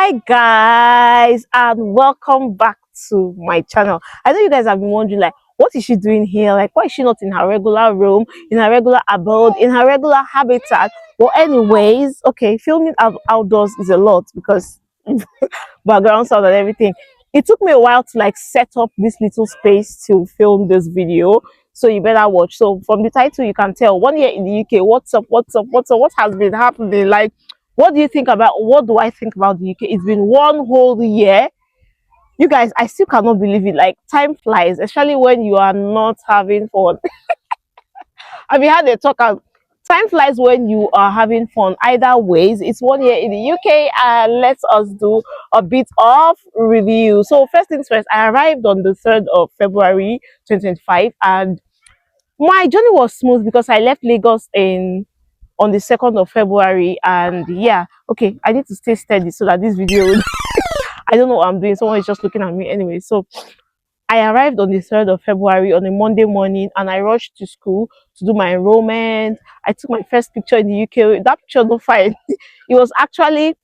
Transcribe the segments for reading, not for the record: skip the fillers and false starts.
Hi guys, and welcome back to my channel. I know you guys have been wondering, like, what is she doing here? Like, why is she not in her regular room, in her regular abode, in her regular habitat? Well, anyways, okay, filming outdoors is a lot because background sound and everything. It took me a while to like set up this little space to film this video, so you better watch. So from the title you can tell 1 year in the UK. What has been happening? Like, what do you think about, what do I think about the UK? It's been 1 whole year, you guys. I still cannot believe it. Like, time flies, especially when you are not having fun. Have you had a talk out? Time flies when you are having fun. Either ways, it's 1 year in the UK, and let us do a bit of review. So first things first, I arrived on the 3rd of February 2025, and my journey was smooth because I left Lagos in on the 2nd of February. And yeah, okay, I need to stay steady so that this video I don't know what I'm doing. Someone is just looking at me anyway. So I arrived on the 3rd of February on a Monday morning, and I rushed to school to do my enrollment. I took my first picture in the UK. That picture no fine. It was actually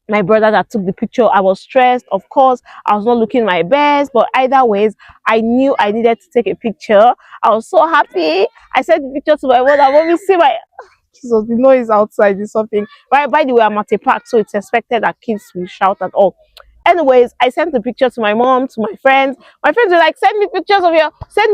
my brother that took the picture. I was stressed, of course. I was not looking my best, but either ways, I knew I needed to take a picture. I was so happy. I sent the picture to my mother. Mommy, see my Jesus, the noise outside is something. Right, by the way, I'm at a park, so it's expected that kids will shout and all. Anyways, I sent the picture to my mom, to my friends. My friends were like, send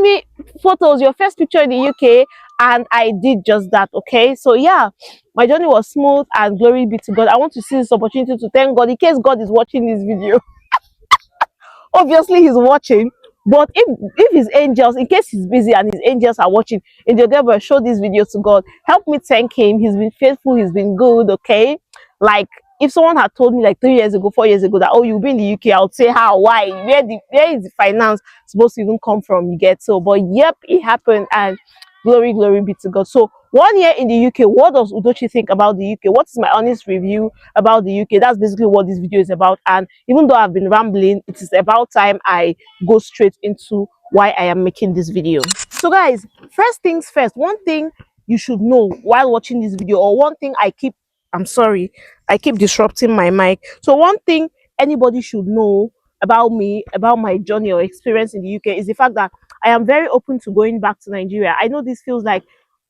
me photos, your first picture in the UK. And I did just that. Okay, so yeah, my journey was smooth, and glory be to God. I want to see this opportunity to thank God in case God is watching this video. Obviously he's watching, but if his angels, in case he's busy and his angels are watching, in the devil, show this video to God. Help me thank him. He's been faithful, he's been good. Okay, like, if someone had told me like 3 years ago, 4 years ago, that, oh, you'll be in the UK, I would say, how, why, where is the finance supposed to even come from? You get? So, but yep, it happened, and glory be to God. So 1 year in the UK, what does Udochi think about the UK? What is my honest review about the UK? That's basically what this video is about. And even though I've been rambling, it is about time I go straight into why I am making this video. So guys, first things first, one thing you should know while watching this video, or one thing I'm sorry, I keep disrupting my mic. So one thing anybody should know about me, about my journey or experience in the UK, is the fact that I am very open to going back to Nigeria. I know this feels like,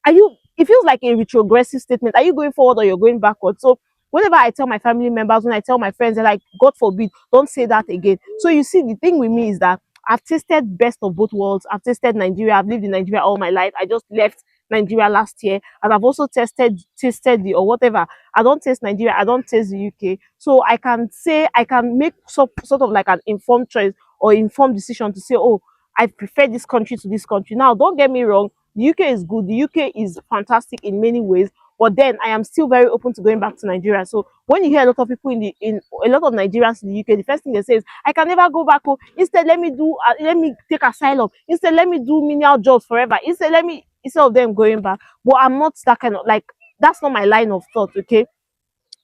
it feels like a retrogressive statement. Are you going forward or you're going backward? So whenever I tell my family members, when I tell my friends, they're like, God forbid, don't say that again. So you see, the thing with me is that I've tasted best of both worlds. I've tasted Nigeria. I've lived in Nigeria all my life. I just left Nigeria last year, and I've also tasted the, or whatever. I don't taste Nigeria. I don't taste the UK. So I can say, I can make sort of like an informed choice or informed decision to say, oh, I prefer this country to this country. Now, don't get me wrong. The UK is good. The UK is fantastic in many ways. But then I am still very open to going back to Nigeria. So when you hear a lot of people in a lot of Nigerians in the UK, the first thing they say is, I can never go back home. Instead, let me take asylum. Instead, let me do menial jobs forever. Instead of them going back. But I'm not that kind of, like, that's not my line of thought. Okay.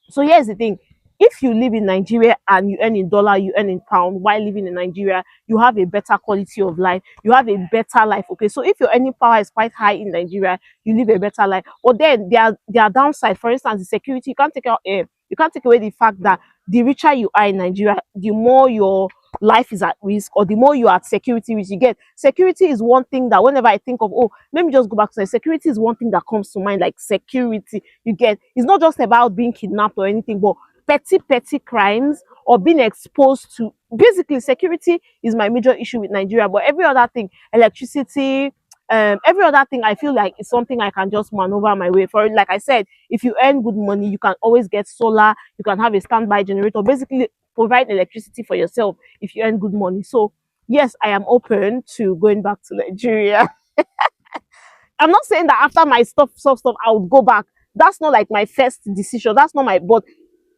So here's the thing. If you live in Nigeria and you earn in dollar, you earn in pound, while living in Nigeria, you have a better quality of life. You have a better life. Okay. So if your earning power is quite high in Nigeria, you live a better life. But then there are downside. For instance, the security. You can't take away the fact that the richer you are in Nigeria, the more your life is at risk, or the more you are at security risk. You get? Security is one thing that whenever I think of, oh, let me just go back to security, is one thing that comes to mind. Like, security, you get? It's not just about being kidnapped or anything, but petty crimes, or being exposed to, basically security is my major issue with Nigeria. But every other thing, electricity, every other thing, I feel like it's something I can just maneuver my way for. Like I said, if you earn good money, you can always get solar, you can have a standby generator, basically provide electricity for yourself if you earn good money. So yes, I am open to going back to Nigeria. I'm not saying that after my stuff I would go back. That's not like my first decision. That's not my, but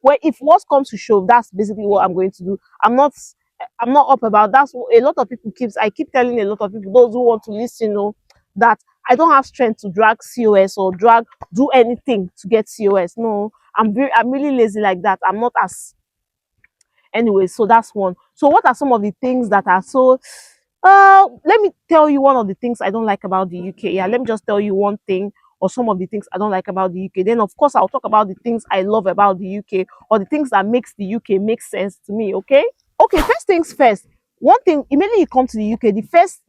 when, if worst comes to shove, that's basically what I'm going to do. I'm not up about, that's what a lot of people I keep telling a lot of people, those who want to listen, know that I don't have strength to drag COS or do anything to get COS. No, I'm really lazy like that. I'm not as, anyway. So that's one. So what are some of the things that are so, let me tell you one of the things I don't like about the UK. Yeah, let me just tell you one thing or some of the things I don't like about the UK. Then of course I'll talk about the things I love about the UK, or the things that makes the UK make sense to me. Okay. Okay, first things first. One thing, immediately you come to the UK,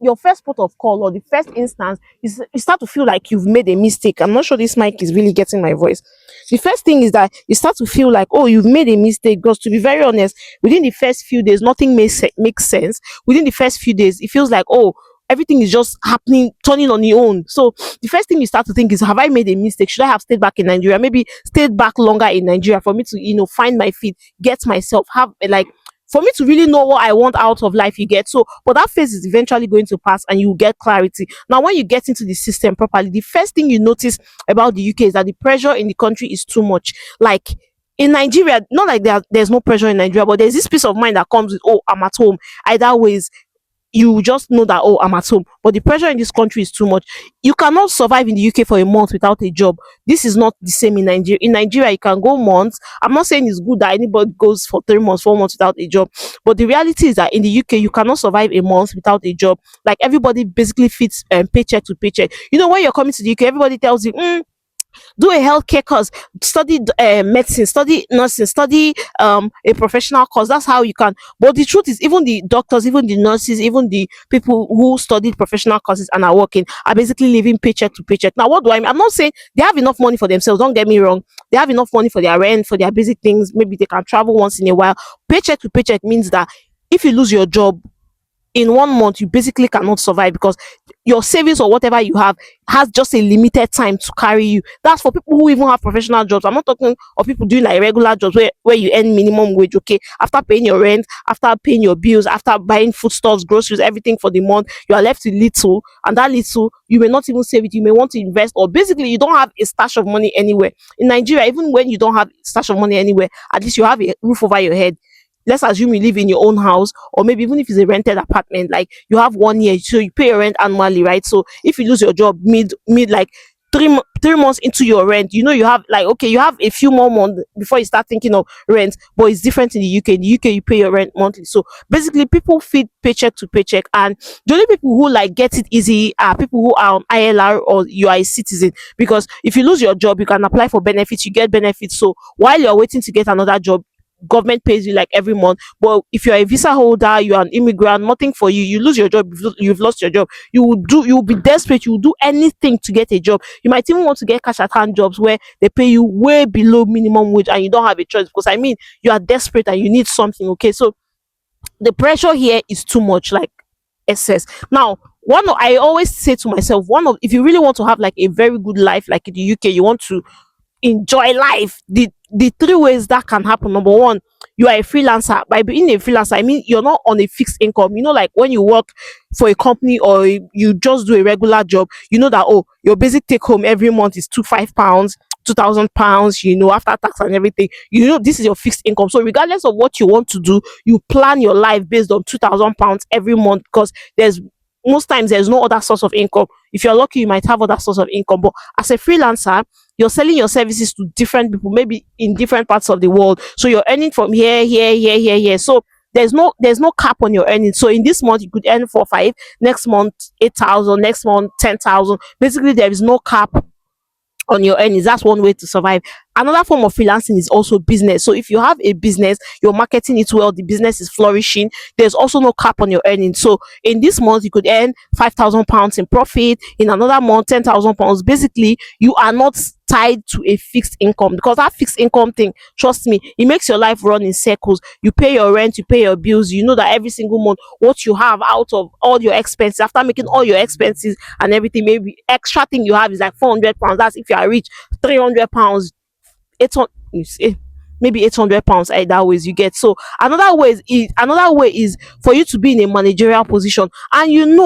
your first port of call, or the first instance is you start to feel like you've made a mistake. I'm not sure this mic is really getting my voice. The first thing is that you start to feel like, oh, you've made a mistake. Because to be very honest, within the first few days, nothing makes sense. Within the first few days, it feels like, oh, everything is just happening, turning on your own. So the first thing you start to think is, have I made a mistake? Should I have stayed back in Nigeria? Maybe stayed back longer in Nigeria for me to, find my feet, get myself, have like, for me to really know what I want out of life, you get. So, but that phase is eventually going to pass and you get clarity. Now, when you get into the system properly, the first thing you notice about the UK is that the pressure in the country is too much. Like in Nigeria, not like there's no pressure in Nigeria, but there's this peace of mind that comes with, oh, I'm at home. Either ways, you just know that, oh, I'm at home. But the pressure in this country is too much. You cannot survive in the UK for a month without a job. This is not the same in Nigeria. In Nigeria, you can go months. I'm not saying it's good that anybody goes for 3 months, 4 months without a job. But the reality is that in the UK, you cannot survive a month without a job. Like everybody basically fits paycheck to paycheck. When you're coming to the UK, everybody tells you, do a healthcare course, study medicine, study nursing, study a professional course. That's how you can. But the truth is, even the doctors, even the nurses, even the people who studied professional courses and are working are basically living paycheck to paycheck. Now, what do I mean? I'm not saying they have enough money for themselves. Don't get me wrong. They have enough money for their rent, for their basic things. Maybe they can travel once in a while. Paycheck to paycheck means that if you lose your job in 1 month, you basically cannot survive, because your savings or whatever you have has just a limited time to carry you. That's for people who even have professional jobs. I'm not talking of people doing like regular jobs where you earn minimum wage. Okay, after paying your rent, after paying your bills, after buying foodstuffs, groceries, everything for the month, you are left with little, and that little you may not even save it. You may want to invest, or basically you don't have a stash of money anywhere. In Nigeria, even when you don't have a stash of money anywhere, at least you have a roof over your head. Let's assume you live in your own house, or maybe even if it's a rented apartment, like you have 1 year, so you pay your rent annually, right? So if you lose your job mid like 3 months into your rent, you have like, okay, you have a few more months before you start thinking of rent. But it's different in the UK. In the UK, you pay your rent monthly. So basically, people feed paycheck to paycheck, and the only people who like get it easy are people who are on ILR, or you are a citizen. Because if you lose your job, you can apply for benefits, you get benefits. So while you're waiting to get another job, government pays you like every month. But if you're a visa holder, you're an immigrant, nothing for you, you lose your job, you've lost your job, you'll be desperate, you'll do anything to get a job. You might even want to get cash at hand jobs where they pay you way below minimum wage, and you don't have a choice, because I mean, you are desperate and you need something. Okay, so the pressure here is too much, like excess. Now, I always say to myself, if you really want to have like a very good life, like in the UK, you want to enjoy life, the three ways that can happen. Number one, you are a freelancer. By being a freelancer, I mean you're not on a fixed income. Like when you work for a company, or you just do a regular job, you know that, oh, your basic take home every month is £25, £2,000, after tax and everything. This is your fixed income. So regardless of what you want to do, you plan your life based on £2,000 every month, because most times there's no other source of income. If you're lucky, you might have other source of income. But as a freelancer, you're selling your services to different people, maybe in different parts of the world. So you're earning from here, here, here, here, here. So there's no cap on your earnings. So in this month you could earn 4 5, next month 8,000, next month 10,000. Basically, there is no cap on your earnings. That's one way to survive. Another form of freelancing is also business. So if you have a business, you're marketing it well, the business is flourishing, there's also no cap on your earnings. So in this month, you could earn £5,000 in profit. In another month, £10,000. Basically, you are not tied to a fixed income, because that fixed income thing, trust me, it makes your life run in circles. You pay your rent, you pay your bills. You know that every single month, what you have out of all your expenses, after making all your expenses and everything, maybe extra thing you have is like £400. That's if you are rich. £300, 800, maybe £800 either ways you get. So another way is for you to be in a managerial position, and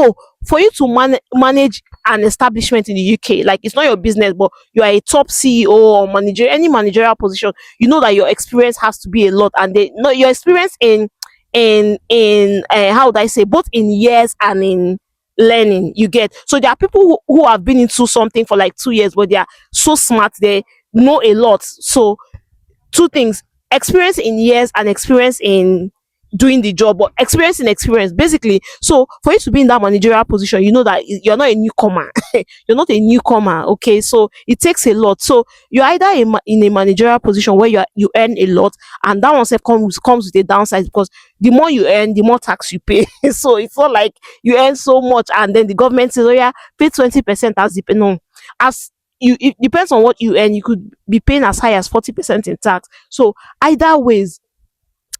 for you to manage an establishment in the UK, like it's not your business, but you are a top CEO or manager, any managerial position. You know that your experience has to be a lot, and your experience in how would I say, both in years and in learning, you get. So there are people who have been into something for like 2 years, but they are so smart, they know a lot. So two things: experience in years and experience in doing the job, but experience basically. So for you to be in that managerial position, you know that you're not a newcomer. You're not a newcomer, okay? So it takes a lot. So you're either in a managerial position where you earn a lot, and that one self comes with a downside, because the more you earn, the more tax you pay. So it's not like you earn so much and then the government says, oh yeah, pay 20% as the no, as you, it depends on what you earn. You could be paying as high as 40% in tax. So either ways,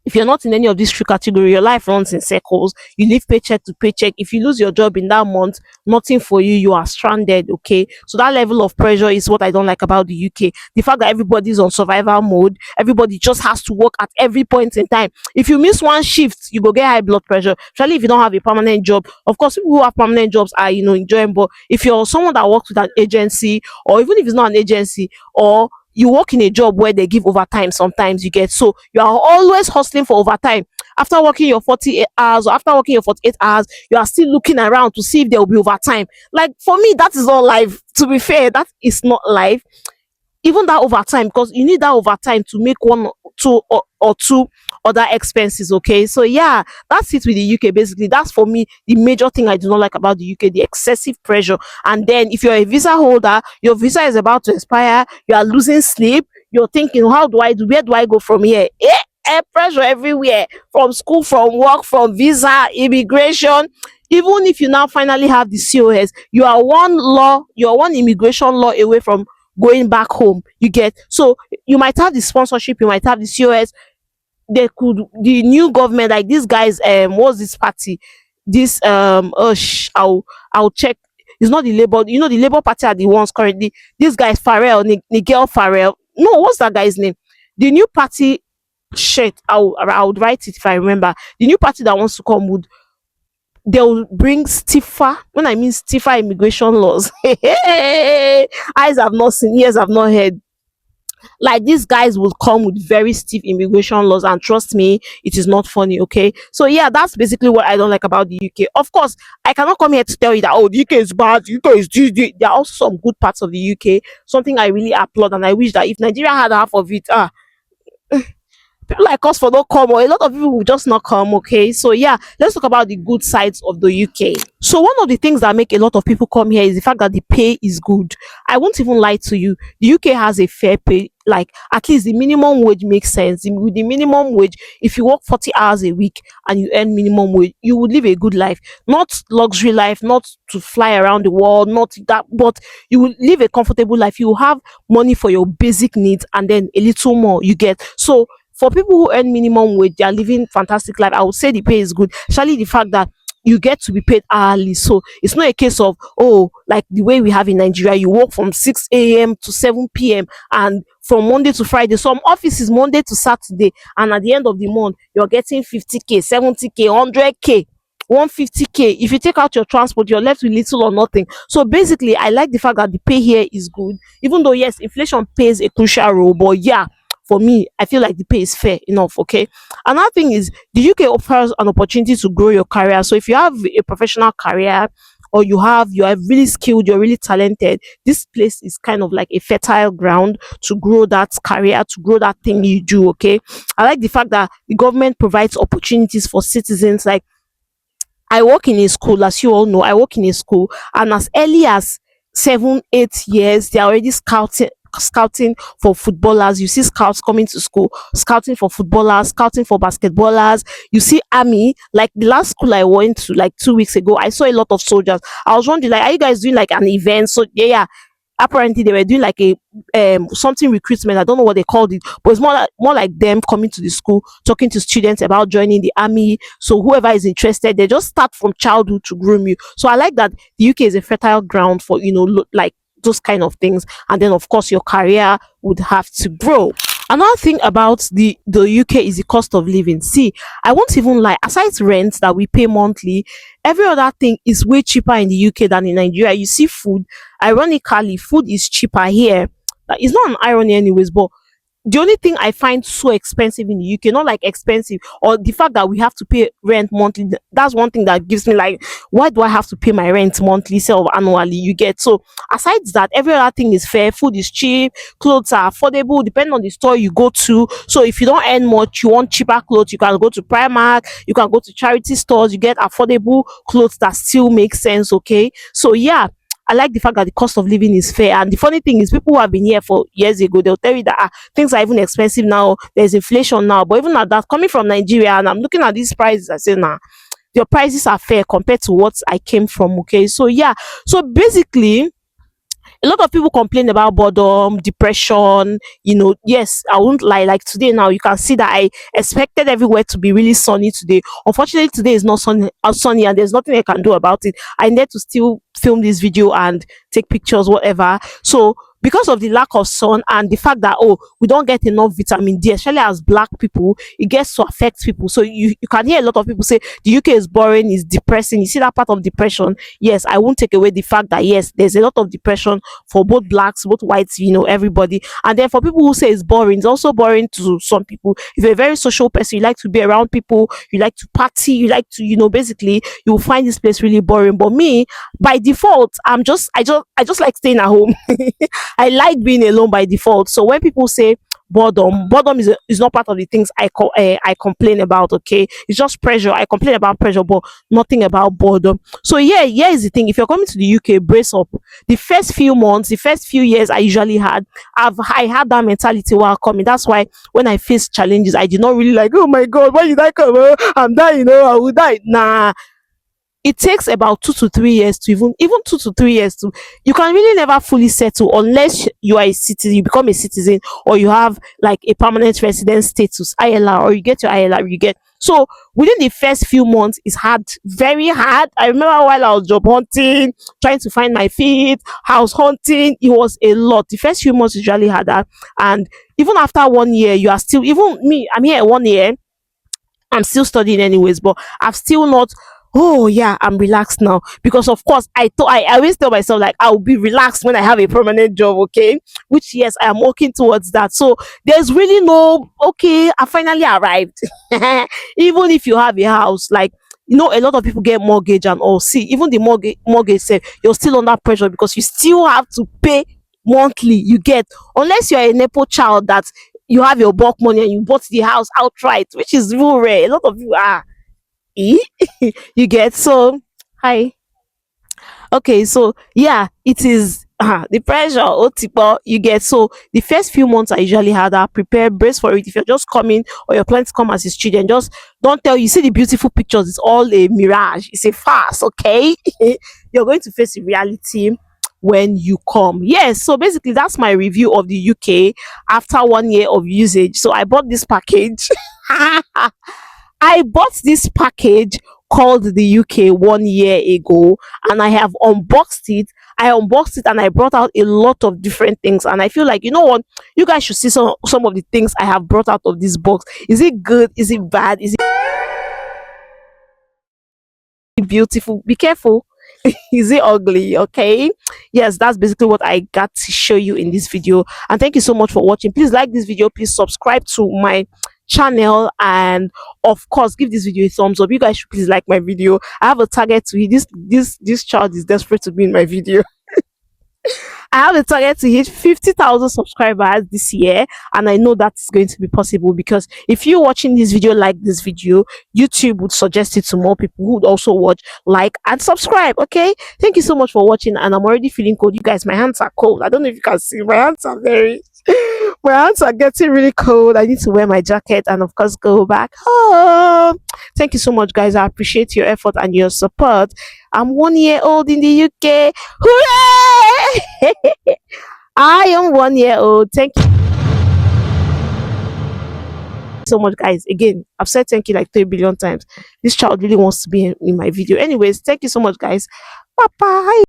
if you're not in any of these three category, your life runs in circles. You live paycheck to paycheck. If you lose your job in that month, nothing for you. You are stranded. Okay, so that level of pressure is what I don't like about the UK. The fact that everybody's on survival mode, everybody just has to work at every point in time. If you miss one shift, you go get high blood pressure. Especially if you don't have a permanent job. Of course, people who have permanent jobs are enjoying. But if you're someone that works with an agency, or even if it's not an agency, or you work in a job where they give overtime, sometimes you get, so you are always hustling for overtime. After working your 48 hours, or after working your 48 hours, you are still looking around to see if there will be overtime. Like, for me, that is not life. To be fair, that is not life. Even that overtime, because you need that overtime to make one, two, or two other expenses. Okay, so yeah, that's it with the UK. Basically, that's for me the major thing I do not like about the UK: the excessive pressure. And then if you're a visa holder, your visa is about to expire, you are losing sleep, you're thinking, how do I do, where do I go from here? Pressure everywhere, from school, from work, from visa, immigration. Even if you now finally have the COS, you're one immigration law away from going back home. You get, so you might have the sponsorship, you might have the COS. The new government, like these guys, what's this party, this I'll check. It's not the Labour, the Labour Party are the ones currently. These guys, Nigel Farrell, no, what's that guy's name? The new party, shit, I would write it if I remember. The new party that wants to come would, they'll bring stiffer, when I mean stiffer immigration laws. Eyes have not seen, ears have not heard. Like, these guys will come with very stiff immigration laws, and trust me, it is not funny. Okay, so yeah, that's basically what I don't like about the UK. Of course, I cannot come here to tell you that, oh, the UK is bad, the UK is this. There are also some good parts of the UK, something I really applaud, and I wish that if Nigeria had half of it, people like us for not come, or a lot of people will just not come. Okay, so yeah, let's talk about the good sides of the UK. So one of the things that make a lot of people come here is the fact that the pay is good. I won't even lie to you, the UK has a fair pay. Like, at least the minimum wage makes sense. With the minimum wage, if you work 40 hours a week and you earn minimum wage, you would live a good life. Not luxury life, not to fly around the world, not that, but you will live a comfortable life. You will have money for your basic needs, and then a little more you get. So for people who earn minimum wage, they are living fantastic life. I would say the pay is good, especially the fact that you get to be paid hourly. So it's not a case of, oh, like the way we have in Nigeria, you work from 6 a.m. to 7 p.m. and from Monday to Friday. Some offices Monday to Saturday, and at the end of the month, you're getting 50k, 70k, 100k. 150k. If you take out your transport, you're left with little or nothing. So basically, I like the fact that the pay here is good, even though yes, inflation plays a crucial role. But yeah, for me, I feel like the pay is fair enough. Okay, another thing is the UK offers an opportunity to grow your career. So if you have a professional career, or you are really skilled, you're really talented, this place is kind of like a fertile ground to grow that career, to grow that thing you do. Okay, I like the fact that the government provides opportunities for citizens. Like, I work in a school, as you all know, I work in a school, and as early as 7, 8 years, they're already scouting for footballers. You see scouts coming to school, scouting for footballers, scouting for basketballers. You see army. Like, the last school I went to like 2 weeks ago, I saw a lot of soldiers. I was wondering, like, are you guys doing like an event? So yeah, apparently they were doing like a something recruitment. I don't know what they called it, but it's more like them coming to the school, talking to students about joining the army. So whoever is interested, they just start from childhood to groom you. So I like that the UK is a fertile ground for, like those kind of things. And then of course your career would have to grow. Another thing about the UK is the cost of living. See, I won't even lie, aside rent that we pay monthly, every other thing is way cheaper in the UK than in Nigeria. You see food, ironically, food is cheaper here. Like, it's not an irony anyways, but the only thing I find so expensive in the UK, not like expensive, or the fact that we have to pay rent monthly. That's one thing that gives me like, why do I have to pay my rent monthly, instead of annually? You get. So aside that, every other thing is fair. Food is cheap, clothes are affordable, depending on the store you go to. So if you don't earn much, you want cheaper clothes, you can go to Primark, you can go to charity stores, you get affordable clothes that still make sense. Okay, so yeah, I like the fact that the cost of living is fair. And the funny thing is, people who have been here for years ago, they'll tell you that things are even expensive now. There's inflation now. But even at that, coming from Nigeria, and I'm looking at these prices, I say, nah, your prices are fair compared to what I came from. Okay, so yeah, so basically, a lot of people complain about boredom, depression. Yes, I won't lie. Like today now, you can see that I expected everywhere to be really sunny today. Unfortunately, today is not sunny, and there's nothing I can do about it. I need to still film this video and take pictures, whatever. So because of the lack of sun and the fact that, oh, we don't get enough vitamin D, especially as black people, it gets to affect people. So you can hear a lot of people say the UK is boring, is depressing. You see that part of depression? Yes, I won't take away the fact that yes, there's a lot of depression for both blacks, both whites, everybody. And then for people who say it's boring, it's also boring to some people. If you're a very social person, you like to be around people, you like to party, you like to, basically, you will find this place really boring. But me, by default, I just like staying at home. I like being alone by default. So when people say boredom is not part of the things I complain about. Okay, it's just pressure. I complain about pressure, but nothing about boredom. So yeah, is the thing. If you're coming to the UK, brace up. The first few months, the first few years, I had that mentality while coming. That's why when I faced challenges, I did not really like, oh my god, why did I come? I'm dying, I will die. Nah, it takes about 2 to 3 years to even 2 to 3 years to, you can really never fully settle unless you are a citizen, you become a citizen, or you have like a permanent resident status, ILR, or you get your ILR, you get. So within the first few months, it's hard, very hard. I remember while I was job hunting, trying to find my feet, house hunting, it was a lot. The first few months is really harder. And even after 1 year, you are still, even me, I'm here 1 year, I'm still studying anyways, but I've still not. Oh yeah, I'm relaxed now, because of course I always tell myself like I'll be relaxed when I have a permanent job. Okay, which yes, I am working towards that. So there's really no, okay, I finally arrived. Even if you have a house, like, a lot of people get mortgage and all. See, even the mortgage say you're still under pressure because you still have to pay monthly. You get, unless you're a nepo child that you have your bulk money and you bought the house outright, which is real rare. A lot of you are. Eh? You get. So hi. Okay, so yeah, it is the pressure, otipo, you get. So the first few months are usually harder. Prepare, brace for it. If you're just coming, or your plans come as his children, just don't tell, you see the beautiful pictures, it's all a mirage, it's a farce. Okay. You're going to face the reality when you come. Yes, so basically that's my review of the UK after 1 year of usage. So I bought this package. I bought this package called the UK 1 year ago, and I have unboxed it. I unboxed it and I brought out a lot of different things. And I feel like, you know what, you guys should see some of the things I have brought out of this box. Is it good? Is it bad? Is it beautiful? Be careful. Is it ugly? Okay, yes, that's basically what I got to show you in this video. And thank you so much for watching. Please like this video, please subscribe to my channel, and of course give this video a thumbs up. You guys should please like my video. I have a target to hit. This child is desperate to be in my video. I have a target to hit 50,000 subscribers this year, and I know that's going to be possible because if you're watching this video, like this video, YouTube would suggest it to more people who would also watch, like, and subscribe. Okay, thank you so much for watching, and I'm already feeling cold. You guys, my hands are cold. I don't know if you can see, my hands are very my hands are getting really cold. I need to wear my jacket and of course go back home. Thank you so much, guys. I appreciate your effort and your support. I'm 1 year old in the UK. Hooray! I am 1 year old. Thank you so much, guys. Again, I've said thank you like 3 billion times. This child really wants to be in my video. Anyways, thank you so much, guys. Bye bye.